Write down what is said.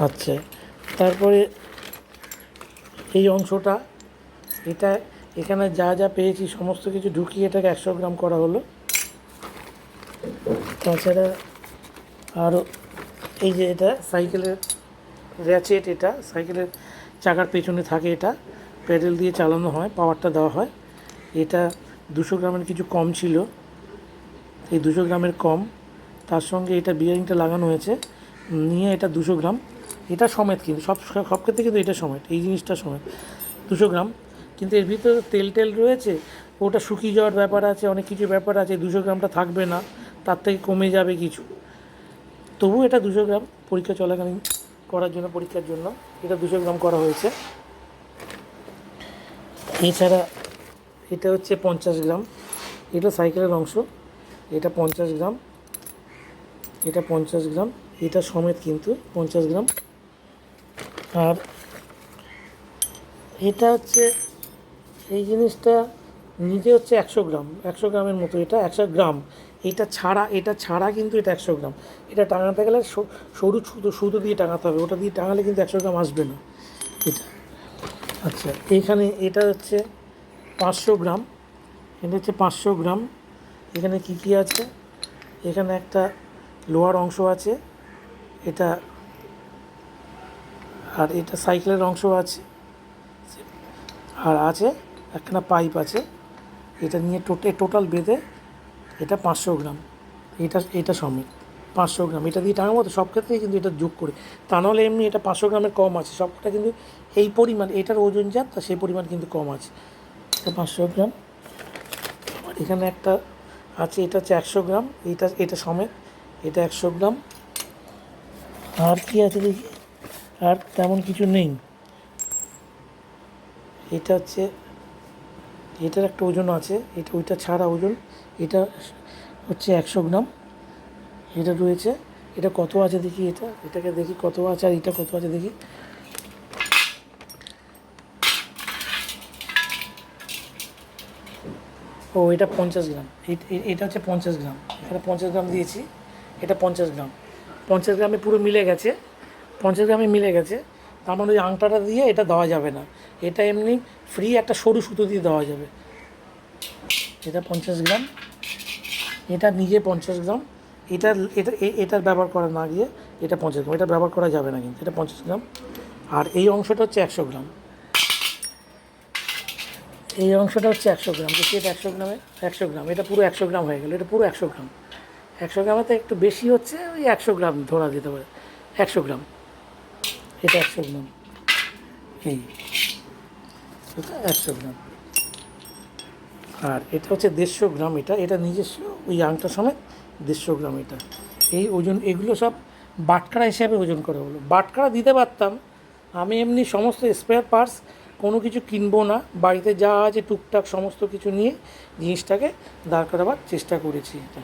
আচ্ছা, তারপরে এই অংশটা, এটা এখানে যা যা পেয়েছি সমস্ত কিছু ঢুকিয়ে এটাকে 100 গ্রাম করা হলো। তাছাড়া আরও এই যে এটা সাইকেলের র্যাচেট, এটা সাইকেলের চাকার পেছনে থাকে, এটা প্যাডেল দিয়ে চালানো হয়, পাওয়ারটা দেওয়া হয়। এটা 200 গ্রামের কিছু কম ছিল, এই 200 গ্রামের কম, তার সঙ্গে এটা বিয়ারিংটা লাগানো হয়েছে নিয়ে এটা 200 গ্রাম, এটা সমেত কিন্তু সব ক্ষেত্রে কিন্তু এটা সমেত, এই জিনিসটা সমেত 200 গ্রাম। কিন্তু এর ভিতরে তেল টেল রয়েছে, ওটা শুকিয়ে যাওয়ার ব্যাপার আছে, অনেক কিছু ব্যাপার আছে, 200 গ্রামটা থাকবে না, তার থেকে কমে যাবে কিছু। তবু এটা 200 গ্রাম পরীক্ষা চলাকালীন করার জন্য, পরীক্ষার জন্য এটা 200 গ্রাম করা হয়েছে। এছাড়া এটা হচ্ছে 50 গ্রাম, এটা সাইকেলের অংশ, এটা 50 গ্রাম, এটা 50 গ্রাম, এটা সমেত কিন্তু 50 গ্রাম। আর এটা হচ্ছে এই জিনিসটা নিজে হচ্ছে 100 গ্রাম, 100 গ্রামের মতো, এটা 100 গ্রাম। এটা ছাড়া কিন্তু এটা 100 গ্রাম। এটা টাঙাতে গেলে সরু সুতো দিয়ে টাঙাতে হবে, ওটা দিয়ে টাঙালে কিন্তু 100 গ্রাম আসবে না এটা। আচ্ছা, এইখানে এটা হচ্ছে 500 গ্রাম, এটা হচ্ছে 500 গ্রাম। এখানে কী কী আছে, এখানে একটা লোহার অংশ আছে, এটা, আর এটা সাইকেলের অংশ আছে, আর আছে একখানা পাইপ আছে। এটা নিয়ে টোটাল বেঁধে এটা 500 গ্রাম, এটা সমেত 500 গ্রাম। এটা দিয়ে টাঙাবো তো সব ক্ষেত্রেই কিন্তু এটা যোগ করে, তা নাহলে এমনি এটা 500 গ্রামের কম আছে, সবটা কিন্তু এই পরিমাণ, এটার ওজন যা তা সেই পরিমাণ কিন্তু কম আছে। এটা 500 গ্রাম। আর এখানে একটা আছে, এটা হচ্ছে 100 গ্রাম, এটা সমেত, এটা 100 গ্রাম। আর কি আছে দেখি, আর তেমন কিছু নেই। এটা হচ্ছে, এটার একটা ওজন আছে, এটা ওইটা ছাড়া ওজন, এটা হচ্ছে 100 গ্রাম, এটা রয়েছে। এটা কত আছে দেখি, এটাকে দেখি কত আছে, আর এটা কত আছে দেখি। ও, এটা 50 গ্রাম, এটা হচ্ছে 50 গ্রাম, এখানে 50 গ্রাম দিয়েছি, এটা 50 গ্রাম, 50 গ্রামে পুরো মিলে গেছে, 50 গ্রামে মিলে গেছে। তার মানে ওই আংটাটা দিয়ে এটা দেওয়া যাবে না, এটা এমনি ফ্রি একটা সরু সুতো দিয়ে দেওয়া যাবে। এটা 50 গ্রাম, এটা নিজে 50 গ্রাম, এটার ব্যবহার করা না গিয়ে এটা 50 গ্রাম, এটা ব্যবহার করা যাবে না কিন্তু, এটা 50 গ্রাম। আর এই অংশটা হচ্ছে 100 গ্রাম, এই অংশটা হচ্ছে 100 গ্রাম, দেখি এটা 100 গ্রামে, 100 গ্রাম, এটা পুরো 100 গ্রাম হয়ে গেল, এটা পুরো 100 গ্রাম। 100 গ্রামে তো একটু বেশি হচ্ছে, ওই 100 গ্রাম ধরা যেতে পারে, 100 গ্রাম, এটা 100 গ্রাম, এই এটা 100 গ্রাম। আর এটা হচ্ছে 150 গ্রাম, এটা নিজস্ব ওই আংটা সমেত 150 গ্রাম। এটা এই ওজন, এগুলো সব বাটখারা হিসাবে ওজন করা হলো। বাটখারা দিতে পারতাম, আমি এমনি সমস্ত স্পেয়ার পার্টস কোনো কিছু কিনবো না, বাড়িতে যা আছে টুকটাক সমস্ত কিছু নিয়ে জিনিসটাকে দাঁড় করাবার চেষ্টা করেছি। এটা